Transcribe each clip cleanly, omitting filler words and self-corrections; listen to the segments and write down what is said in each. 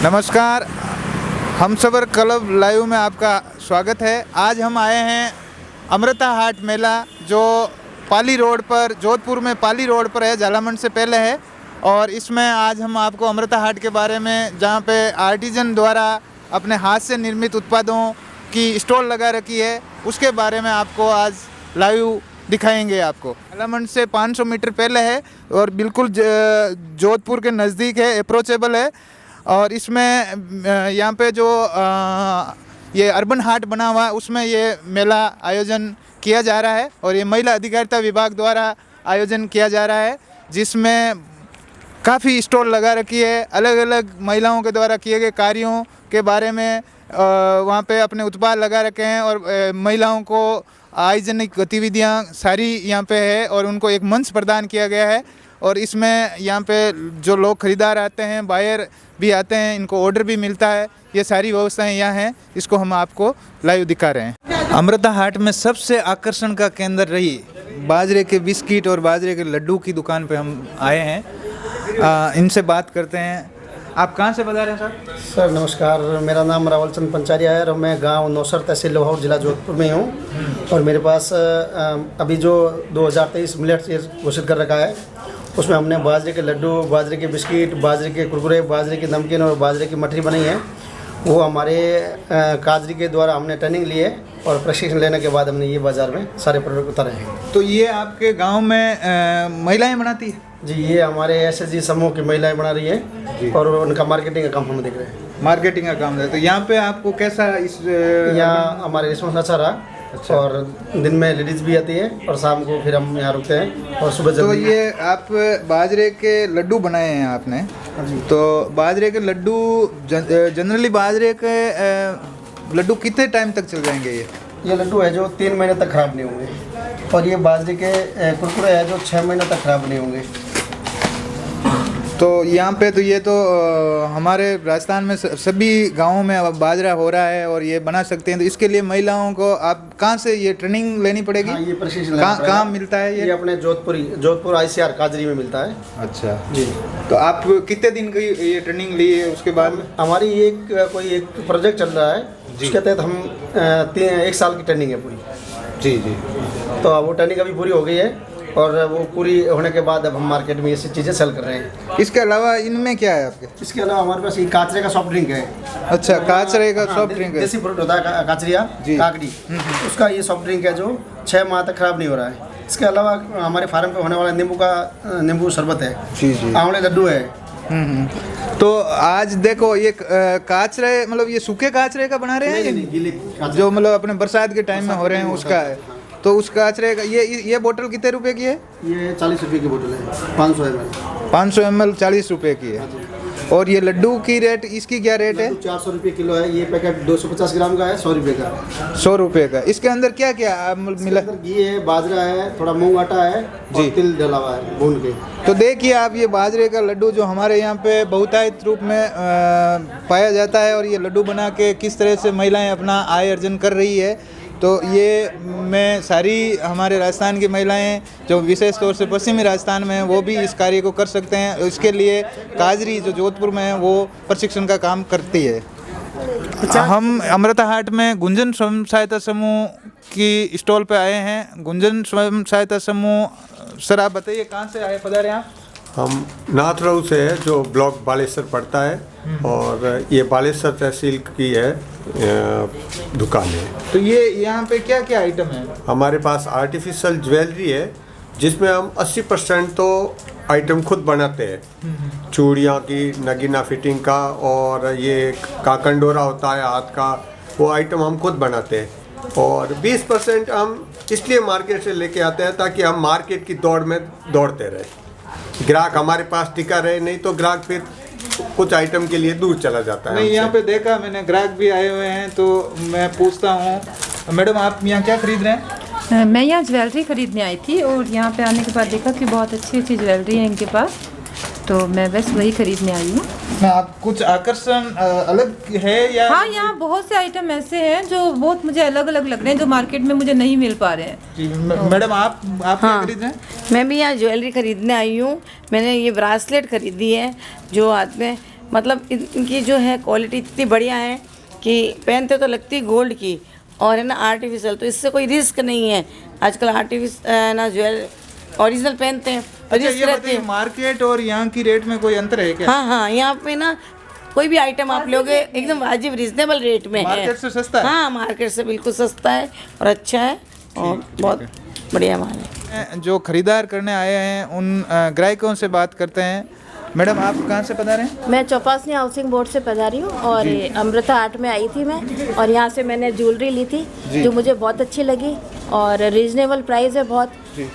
नमस्कार, हमसफ़र club live में आपका स्वागत है। आज हम आए हैं अमृता हाट मेला जो पाली रोड पर, जोधपुर में पाली रोड पर है, झालामंड से पहले है। और इसमें आज हम आपको अमृता हाट के बारे में, जहाँ पे आर्टिजन द्वारा अपने हाथ से निर्मित उत्पादों की स्टॉल लगा रखी है, उसके बारे में आपको आज लाइव दिखाएंगे। आपको झालामंड से 500 मीटर पहले है और बिल्कुल जोधपुर के नज़दीक है, अप्रोचेबल है। और इसमें यहाँ पे जो ये अर्बन हाट बना हुआ है, उसमें ये मेला आयोजन किया जा रहा है और ये महिला अधिकारिता विभाग द्वारा आयोजन किया जा रहा है, जिसमें काफ़ी स्टॉल लगा रखी है। अलग अलग महिलाओं के द्वारा किए गए कार्यों के बारे में वहाँ पे अपने उत्पाद लगा रखे हैं और महिलाओं को आयोजनिक गतिविधियाँ सारी यहाँ पे है और उनको एक मंच प्रदान किया गया है। और इसमें यहाँ पे जो लोग खरीदार आते हैं, बायर भी आते हैं, इनको ऑर्डर भी मिलता है। ये सारी व्यवस्थाएं यहाँ हैं, इसको हम आपको लाइव दिखा रहे हैं। अमृता हाट में सबसे आकर्षण का केंद्र रही बाजरे के बिस्किट और बाजरे के लड्डू की दुकान पे हम आए हैं। इनसे बात करते हैं। आप कहाँ से बता रहे हैं सर? सर नमस्कार, मेरा नाम रावल चंद पंचारिया है और मैं गांव नौसर तहसील लोहार जिला जोधपुर में हूँ। और मेरे पास अभी जो 2023 मिलेट्स ईयर घोषित कर रखा है, उसमें हमने बाजरे के लड्डू, बाजरे के बिस्किट, बाजरे के कुरकुरे, बाजरे की नमकीन और बाजरे की मठरी बनाई है। वो हमारे काजरी के द्वारा हमने ट्रेनिंग ली है और प्रशिक्षण लेने के बाद हमने ये बाज़ार में सारे प्रोडक्ट उतारे हैं। तो ये आपके गांव में महिलाएं बनाती है? जी, ये हमारे SSG समूह की महिलाएं बना रही है और उनका मार्केटिंग का काम हम देख रहे हैं। मार्केटिंग का काम है। तो यहाँ पे आपको कैसा यहाँ हमारे रिस्पॉन्स अच्छा रहा। अच्छा। और दिन में लेडीज़ भी आती है और शाम को फिर हम यहाँ रुकते हैं और सुबह तो ये आप बाजरे के लड्डू बनाए हैं आपने? जी। तो बाजरे के लड्डू जनरली बाजरे के लड्डू कितने टाइम तक चल जाएंगे? ये लड्डू है जो 3 महीने तक ख़राब नहीं होंगे और ये बाजरे के कुरकुरे है जो 6 महीने तक ख़राब नहीं होंगे। तो यहाँ पे तो ये तो हमारे राजस्थान में सभी गांवों में अब बाजरा हो रहा है और ये बना सकते हैं। तो इसके लिए महिलाओं को आप कहाँ से ये ट्रेनिंग लेनी पड़ेगी? हाँ, ये प्रशिक्षण कहाँ मिलता है ये? अपने जोधपुर ICR काजरी में मिलता है। अच्छा जी। तो आप कितने दिन की ये ट्रेनिंग ली है? उसके बाद हमारी एक प्रोजेक्ट चल रहा है जिसके तहत हम 1 साल की ट्रेनिंग है पूरी। जी जी। तो वो ट्रेनिंग अभी पूरी हो गई है और वो पूरी होने के बाद अब हम मार्केट में ये सब चीज़ें सेल कर रहे हैं। इसके अलावा इनमें क्या है आपके? इसके अलावा हमारे पास ये काचरे का सॉफ्ट ड्रिंक है। अच्छा, काचरे का सॉफ्ट ड्रिंक है। देसी फ्रूट होता है काचरिया, काकड़ी, उसका ये सॉफ्ट ड्रिंक है जो 6 माह तक खराब नहीं हो रहा है। इसके अलावा हमारे फार्म पे होने वाला नींबू शरबत है। जी जी। आंवले लड्डू है। तो आज देखो ये काचरे, मतलब ये सूखे काचरे का बना रहे हैं? नहीं, गीले जो मतलब अपने बरसात के टाइम में हो रहे हैं उसका है। तो उस काचरे का ये बोतल कितने रुपए की है? ये 40 रुपये की बोतल है, 500 ml। 500 ml 40 रुपये की है। और ये लड्डू की रेट, इसकी क्या रेट है? 400 रुपये किलो है। ये पैकेट 250 ग्राम का है, 100 रुपये का। 100 रुपये का। इसके अंदर क्या क्या मिला? घी है, बाजरा है, थोड़ा मूंग आटा है और तिल डला हुआ है भून के। तो देखिए आप, ये बाजरे का लड्डू जो हमारे यहाँ पे बहुतायत रूप में पाया जाता है और ये लड्डू बना के किस तरह से महिलाएं अपना आय अर्जन कर रही है। तो ये मैं सारी हमारे राजस्थान की महिलाएं जो विशेष तौर से पश्चिमी राजस्थान में हैं, वो भी इस कार्य को कर सकते हैं। इसके लिए काजरी जो जोधपुर में है वो प्रशिक्षण का काम करती है। हम अमृता हाट में गुंजन स्वयं सहायता समूह की स्टॉल पे आए हैं। गुंजन स्वयं सहायता समूह, सर आप बताइए कहाँ से आए, पधारे आप? हम नाथरऊ से है, जो ब्लॉक बालेश्वर पड़ता है और ये बालेश्वर तहसील की है दुकान है। तो ये यहाँ पे क्या क्या आइटम है? हमारे पास आर्टिफिशियल ज्वेलरी है जिसमें हम 80% तो आइटम खुद बनाते हैं। चूड़ियाँ की नगीना फिटिंग का और ये काकंडोरा होता है हाथ का, वो आइटम हम खुद बनाते हैं। और 20% हम इसलिए मार्केट से लेके आते हैं ताकि हम मार्केट की दौड़ में दौड़ते रहें, ग्राहक हमारे पास टिका रहे। नहीं तो ग्राहक फिर कुछ आइटम के लिए दूर चला जाता है। नहीं, यहाँ पे देखा मैंने ग्राहक भी आए हुए हैं, तो मैं पूछता हूँ, मैडम आप यहाँ क्या खरीद रहे हैं? मैं यहाँ ज्वेलरी खरीदने आई थी और यहाँ पे आने के बाद देखा कि बहुत अच्छी अच्छी ज्वेलरी है इनके पास, तो मैं बस वही खरीदने आई हूँ। आप कुछ आकर्षण अलग है या? हाँ, यहाँ बहुत से आइटम ऐसे हैं जो बहुत मुझे अलग अलग लग रहे हैं, जो मार्केट में मुझे नहीं मिल पा रहे हैं। मैडम आप हाँ, क्या खरीद रहे हैं? मैं भी यहाँ ज्वेलरी खरीदने आई हूँ। मैंने ये ब्रासलेट खरीदी है जो हाथ में मतलब इनकी जो है क्वालिटी इतनी बढ़िया है कि पहनते तो लगती गोल्ड की और है ना आर्टिफिशियल, तो इससे कोई रिस्क नहीं है। आजकल आर्टिफिशियल ना ज्वेल ओरिजिनल पहनते हैं तो अच्छा, रिस्क ये रहते बताइए, हैं। मार्केट और यहाँ की रेट में कोई अंतर है क्या? हाँ हाँ, यहाँ पे ना कोई भी आइटम आप लोगे एकदम वाजिब रिजनेबल रेट में है। मार्केट से सस्ता है? हाँ, मार्केट से बिल्कुल सस्ता है और अच्छा है और बहुत बढ़िया माल है। जो खरीदार करने आए हैं उन ग्राहकों से बात करते हैं। मैडम, आप कहाँ से पधारे हैं? मैं चौपासनी हाउसिंग बोर्ड से पधारी हूँ और अमृता आर्ट में आई थी मैं, और यहाँ से मैंने ज्वेलरी ली थी जो मुझे बहुत अच्छी लगी और रीजनेबल प्राइस है, बहुत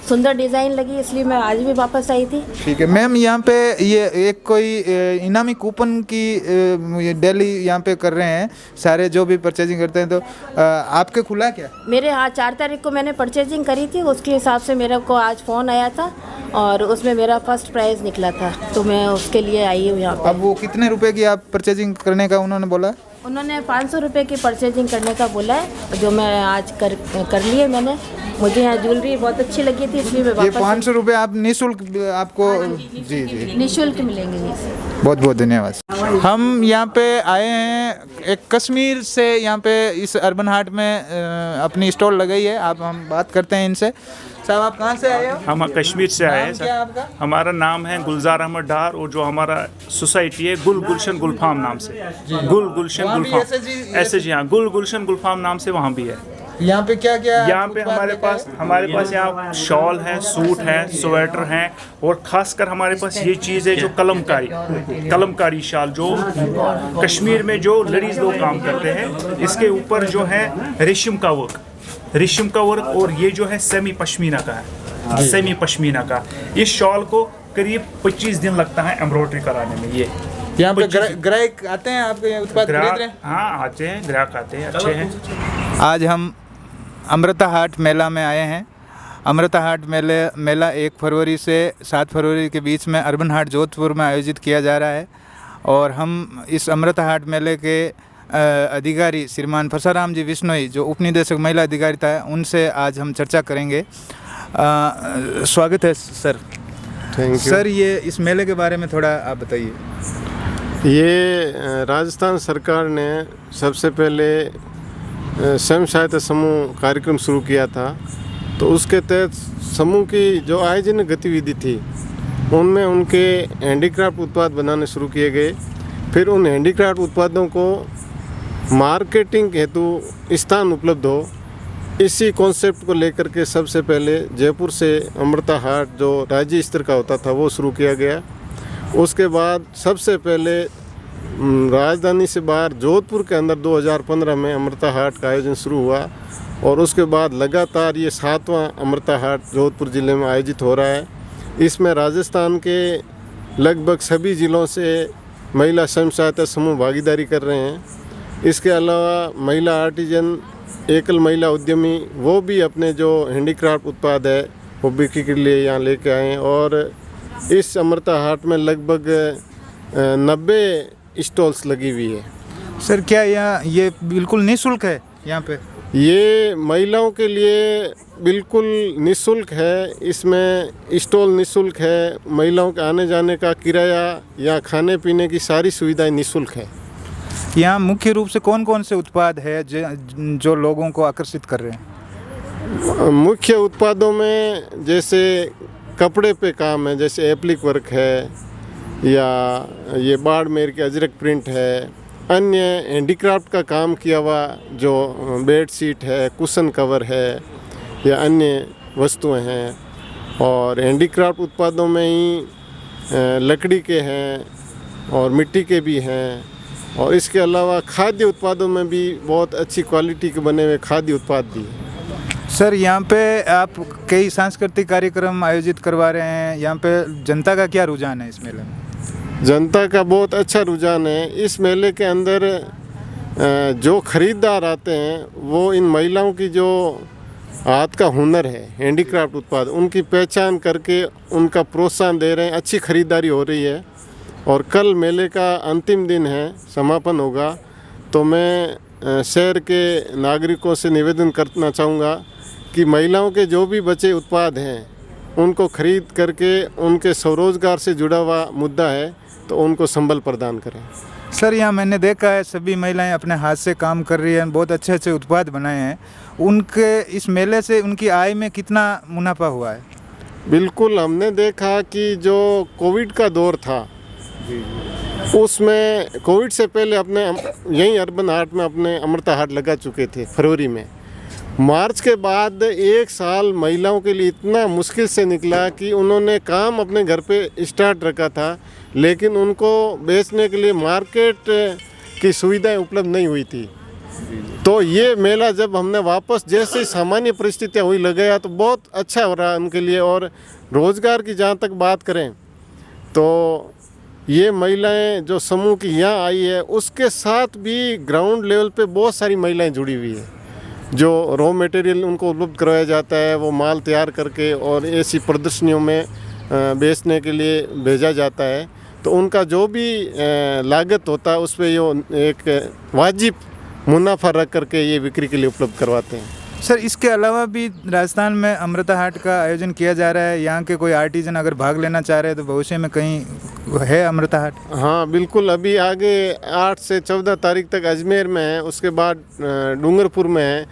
सुंदर डिज़ाइन लगी, इसलिए मैं आज भी वापस आई थी। ठीक है मैम, यहाँ पे ये एक कोई इनामी कूपन की डेली यहाँ पे कर रहे हैं सारे जो भी परचेजिंग करते हैं, तो आपके खुला क्या? मेरे हाँ 4 तारीख को मैंने परचेजिंग करी थी, उसके हिसाब से मेरे को आज फ़ोन आया था और उसमें मेरा फर्स्ट प्राइज़ निकला था, तो मैं उसके लिए आई हूँ यहाँ पर। अब वो कितने रुपए की आप परचेजिंग करने का उन्होंने बोला? उन्होंने 500 रुपये की परचेजिंग करने का बोला है, जो मैं आज कर लिए मैंने। मुझे यहाँ ज्वेलरी बहुत अच्छी लगी थी, इसलिए मैं ये वापस 500 रुपये आप निःशुल्क आपको? जी जी, निःशुल्क मिलेंगे जी। बहुत बहुत धन्यवाद। हम यहाँ पे आए हैं एक कश्मीर से, यहाँ पे इस अर्बन हाट में अपनी स्टॉल लगाई है। हम बात करते हैं इनसे। साहब, आप कहाँ से आए हो? हम कश्मीर से आए हैं नाम क्या है आपका? सर। हमारा नाम है गुलजार अहमद डार और जो हमारा सोसाइटी है गुल गुलशन गुलफाम नाम से, गुल गुलशन वहाँ भी गुलफाम ऐसे जी हाँ, गुल गुलशन गुलफाम नाम से वहाँ भी है। यहाँ पे क्या क्या यहाँ पे हमारे पास यहाँ शॉल है, सूट है, स्वेटर हैं और खासकर हमारे पास ये चीज़ है जो कलमकारी शाल, जो कश्मीर में जो लेडीज़ लोग काम करते हैं, इसके ऊपर जो है रेशम का वर्क और ये जो है सेमी पश्मीना का है, सेमी पश्मीना का। इस शॉल को करीब 25 दिन लगता है एम्ब्रॉयडरी कराने में। ये यहाँ पे ग्राहक आते हैं आपके उत्पाद खरीद रहे हैं? हाँ आते हैं, ग्राहक आते हैं, अच्छे हैं। आज हम अमृता हाट मेला में आए हैं। अमृता हाट मेला 1 फरवरी से 7 फरवरी के बीच में अर्बन हाट जोधपुर में आयोजित किया जा रहा है, और हम इस अमृता हाट मेले के अधिकारी श्रीमान फसाराम जी विश्नोई, जो उप निदेशक महिला अधिकारिता है, उनसे आज हम चर्चा करेंगे। स्वागत है सर। थैंक यू सर, ये इस मेले के बारे में थोड़ा आप बताइए। ये राजस्थान सरकार ने सबसे पहले स्वयं सहायता समूह कार्यक्रम शुरू किया था, तो उसके तहत समूह की जो आयोजन गतिविधि थी उनमें उनके हैंडीक्राफ्ट उत्पाद बनाने शुरू किए गए। फिर उन हैंडीक्राफ्ट उत्पादों को मार्केटिंग हेतु स्थान उपलब्ध हो, इसी कॉन्सेप्ट को लेकर के सबसे पहले जयपुर से अमृता हाट जो राज्य स्तर का होता था वो शुरू किया गया। उसके बाद सबसे पहले राजधानी से बाहर जोधपुर के अंदर 2015 में अमृता हाट का आयोजन शुरू हुआ, और उसके बाद लगातार ये 7वां अमृता हाट जोधपुर ज़िले में आयोजित हो रहा है। इसमें राजस्थान के लगभग सभी ज़िलों से महिला स्वयं सहायता समूह भागीदारी कर रहे हैं। इसके अलावा महिला आर्टिजन, एकल महिला उद्यमी, वो भी अपने जो हैंडीक्राफ्ट उत्पाद है वो बिक्री के लिए यहाँ लेके आए हैं। और इस अमृता हाट में लगभग 90 स्टॉल्स लगी हुई है। सर, क्या ये बिल्कुल निःशुल्क है यहाँ पे? ये महिलाओं के लिए बिल्कुल निःशुल्क है। इसमें स्टॉल निःशुल्क है, महिलाओं के आने जाने का किराया या खाने पीने की सारी सुविधाएं निःशुल्क है। यहाँ मुख्य रूप से कौन कौन से उत्पाद है जो लोगों को आकर्षित कर रहे हैं? मुख्य उत्पादों में जैसे कपड़े पे काम है, जैसे एप्लिक वर्क है, या ये बाड़मेर के अजरक प्रिंट है, अन्य हैंडीक्राफ्ट का काम किया हुआ जो बेड शीट है, कुशन कवर है, या अन्य वस्तुएं हैं। और हैंडीक्राफ्ट उत्पादों में ही लकड़ी के हैं और मिट्टी के भी हैं, और इसके अलावा खाद्य उत्पादों में भी बहुत अच्छी क्वालिटी के बने हुए खाद्य उत्पाद भी हैं। सर, यहाँ पे आप कई सांस्कृतिक कार्यक्रम आयोजित करवा रहे हैं, यहाँ पे जनता का क्या रुझान है इस मेले में? जनता का बहुत अच्छा रुझान है। इस मेले के अंदर जो खरीदार आते हैं वो इन महिलाओं की जो हाथ का हुनर है, हैंडीक्राफ्ट उत्पाद, उनकी पहचान करके उनका प्रोत्साहन दे रहे हैं। अच्छी खरीदारी हो रही है, और कल मेले का अंतिम दिन है, समापन होगा। तो मैं शहर के नागरिकों से निवेदन करना चाहूँगा कि महिलाओं के जो भी बचे उत्पाद हैं उनको खरीद करके, उनके स्वरोजगार से जुड़ा हुआ मुद्दा है, तो उनको संबल प्रदान करें। सर यहाँ मैंने देखा है सभी महिलाएं अपने हाथ से काम कर रही हैं, बहुत अच्छे अच्छे उत्पाद बनाए हैं। उनके इस मेले से उनकी आय में कितना मुनाफा हुआ है? बिल्कुल, हमने देखा कि जो कोविड का दौर था उसमें कोविड से पहले अपने यहीं अर्बन हाट में अपने अमृता हाट लगा चुके थे फरवरी में। मार्च के बाद एक साल महिलाओं के लिए इतना मुश्किल से निकला कि उन्होंने काम अपने घर पे स्टार्ट रखा था, लेकिन उनको बेचने के लिए मार्केट की सुविधाएं उपलब्ध नहीं हुई थी। तो ये मेला जब हमने वापस जैसे सामान्य परिस्थितियाँ हुई लगाया तो बहुत अच्छा हो रहा है उनके लिए। और रोज़गार की जहाँ तक बात करें तो ये महिलाएं जो समूह की यहाँ आई है उसके साथ भी ग्राउंड लेवल पे बहुत सारी महिलाएं जुड़ी हुई है। जो रॉ मटेरियल उनको उपलब्ध करवाया जाता है वो माल तैयार करके और ऐसी प्रदर्शनियों में बेचने के लिए भेजा जाता है, तो उनका जो भी लागत होता है उस पर ये एक वाजिब मुनाफा रख करके ये बिक्री के लिए उपलब्ध करवाते हैं। सर इसके अलावा भी राजस्थान में अमृता हाट का आयोजन किया जा रहा है। यहाँ के कोई आर्टिजन अगर भाग लेना चाह रहे हैं तो भविष्य में कहीं है अमृता हाट? हाँ बिल्कुल, अभी आगे 8 से 14 तारीख तक अजमेर में है, उसके बाद डूंगरपुर में है।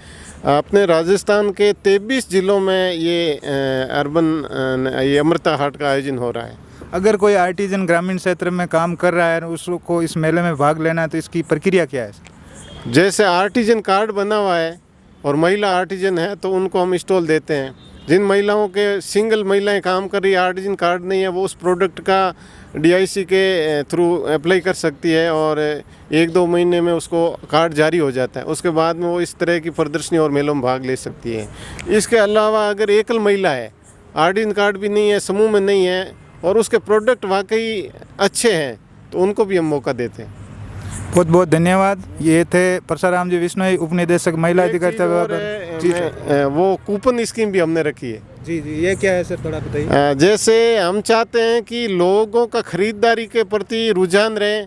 अपने राजस्थान के 23 जिलों में ये ये अमृता हाट का आयोजन हो रहा है। अगर कोई आर्टिजन ग्रामीण क्षेत्र में काम कर रहा है उसको इस मेले में भाग लेना है तो इसकी प्रक्रिया क्या है? जैसे आर्टिजन कार्ड बना हुआ है और महिला आर्टिजन है तो उनको हम स्टॉल देते हैं। जिन महिलाओं के सिंगल महिलाएं काम कर रही है, आर्टिजन कार्ड नहीं है, वो उस प्रोडक्ट का DIC के थ्रू अप्लाई कर सकती है और 1-2 महीने में उसको कार्ड जारी हो जाता है। उसके बाद में वो इस तरह की प्रदर्शनी और मेलों में भाग ले सकती है। इसके अलावा अगर एकल महिला है, आर्टिजन कार्ड भी नहीं है, समूह में नहीं है और उसके प्रोडक्ट वाकई अच्छे हैं तो उनको भी हम मौका देते हैं। बहुत बहुत धन्यवाद। ये थे परसाराम जी विश्नोई, उपनिदेशक महिला अधिकारिता विभाग। वो कूपन स्कीम भी हमने रखी है। जी जी, ये क्या है सर, थोड़ा बताइए। जैसे हम चाहते हैं कि लोगों का खरीदारी के प्रति रुझान रहे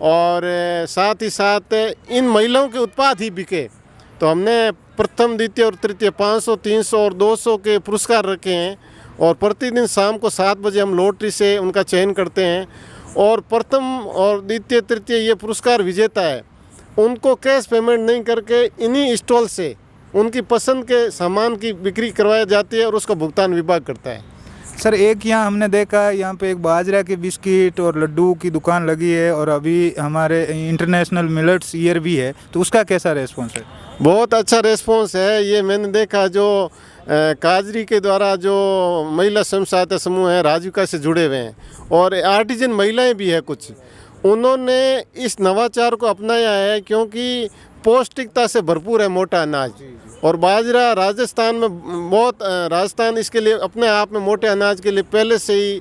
और साथ ही साथ इन महिलाओं के उत्पाद ही बिके, तो हमने प्रथम, द्वितीय और तृतीय 500, 300 और 200 के पुरस्कार रखे हैं और प्रतिदिन शाम को 7 बजे हम लॉटरी से उनका चयन करते हैं और प्रथम और द्वितीय तृतीय ये पुरस्कार विजेता है उनको कैश पेमेंट नहीं करके इन्हीं स्टॉल से उनकी पसंद के सामान की बिक्री करवाई जाती है और उसका भुगतान विभाग करता है। सर एक यहाँ हमने देखा यहाँ पे एक बाजरा के बिस्किट और लड्डू की दुकान लगी है और अभी हमारे इंटरनेशनल मिलेट्स ईयर भी है, तो उसका कैसा रेस्पॉन्स है? बहुत अच्छा रेस्पॉन्स है। ये मैंने देखा जो काजरी के द्वारा जो महिला स्वयं सहायता समूह है राजीविका से जुड़े हुए हैं और आर्टिजन महिलाएं भी है कुछ, उन्होंने इस नवाचार को अपनाया है क्योंकि पौष्टिकता से भरपूर है मोटा अनाज और बाजरा राजस्थान में बहुत, राजस्थान इसके लिए अपने आप में मोटे अनाज के लिए पहले से ही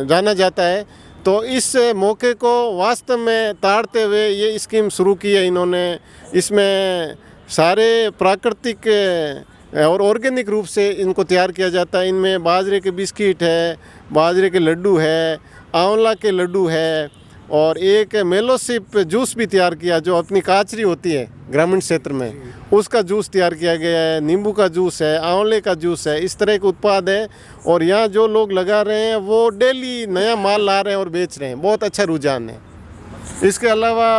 जाना जाता है। तो इस मौके को वास्तव में ताड़ते हुए ये स्कीम शुरू की है इन्होंने। इसमें सारे प्राकृतिक और ऑर्गेनिक रूप से इनको तैयार किया जाता है। इनमें बाजरे के बिस्किट है, बाजरे के लड्डू है, आंवला के लड्डू है और एक मेलोसिप जूस भी तैयार किया जो अपनी काचरी होती है ग्रामीण क्षेत्र में, उसका जूस तैयार किया गया है। नींबू का जूस है, आंवले का जूस है, इस तरह के उत्पाद है और यहाँ जो लोग लगा रहे हैं वो डेली नया माल ला रहे हैं और बेच रहे हैं। बहुत अच्छा रुझान है। इसके अलावा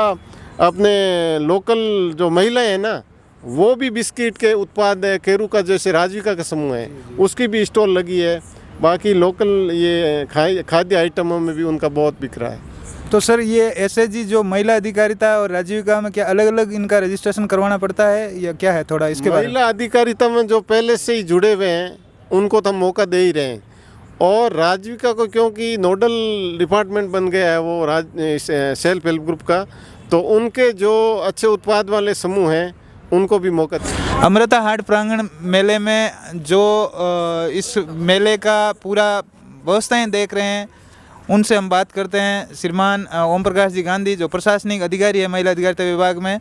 अपने लोकल जो महिलाएं हैं ना, वो भी बिस्किट के उत्पाद है, केरू का जैसे राजीविका का समूह है उसकी भी स्टॉल लगी है। बाकी लोकल ये खाद्य आइटमों में भी उनका बहुत बिक रहा है। तो सर ये SHG जो महिला अधिकारिता और राजीविका में क्या अलग अलग इनका रजिस्ट्रेशन करवाना पड़ता है या क्या है, थोड़ा इसके बारे में? महिला अधिकारिता में जो पहले से ही जुड़े हुए हैं उनको तो हम मौका दे ही रहे हैं और राजीविका को क्योंकि नोडल डिपार्टमेंट बन गया है वो सेल्फ हेल्प ग्रुप का, तो उनके जो अच्छे उत्पाद वाले समूह हैं उनको भी मौका दें। अमृता हाट प्रांगण मेले में जो इस मेले का पूरा व्यवस्थाएं देख रहे हैं उनसे हम बात करते हैं। श्रीमान ओम प्रकाश जी गांधी जो प्रशासनिक अधिकारी है महिला अधिकारिता विभाग में।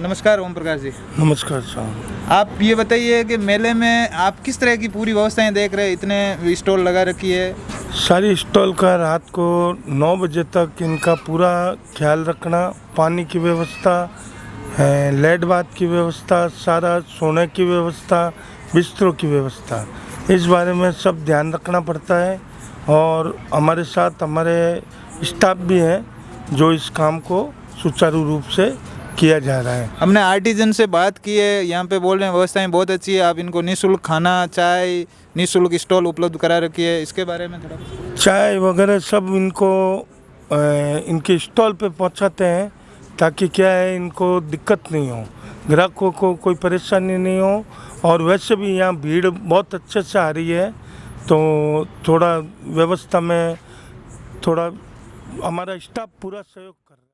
नमस्कार ओम प्रकाश जी। नमस्कार साहब। आप ये बताइए कि मेले में आप किस तरह की पूरी व्यवस्थाएं देख रहे हैं? इतने स्टॉल लगा रखी है। सारी स्टॉल का रात को 9 बजे तक इनका पूरा ख्याल रखना, पानी की व्यवस्था, लेट बात की व्यवस्था, सारा सोने की व्यवस्था, बिस्तरों की व्यवस्था, इस बारे में सब ध्यान रखना पड़ता है और हमारे साथ हमारे स्टाफ भी हैं जो इस काम को सुचारू रूप से किया जा रहा है। हमने आर्टिजन से बात की है, यहाँ पे बोल रहे हैं व्यवस्थाएं बहुत अच्छी है, आप इनको निःशुल्क खाना चाय निःशुल्क स्टॉल उपलब्ध करा रखी है, इसके बारे में थोड़ा चाय वगैरह सब इनको इनके स्टॉल पे पहुंचाते हैं ताकि क्या है इनको दिक्कत नहीं हो, ग्राहकों को कोई परेशानी नहीं हो। और वैसे भी यहाँ भीड़ बहुत अच्छे से आ रही है, तो थोड़ा व्यवस्था में थोड़ा हमारा स्टाफ पूरा सहयोग कर रहा है।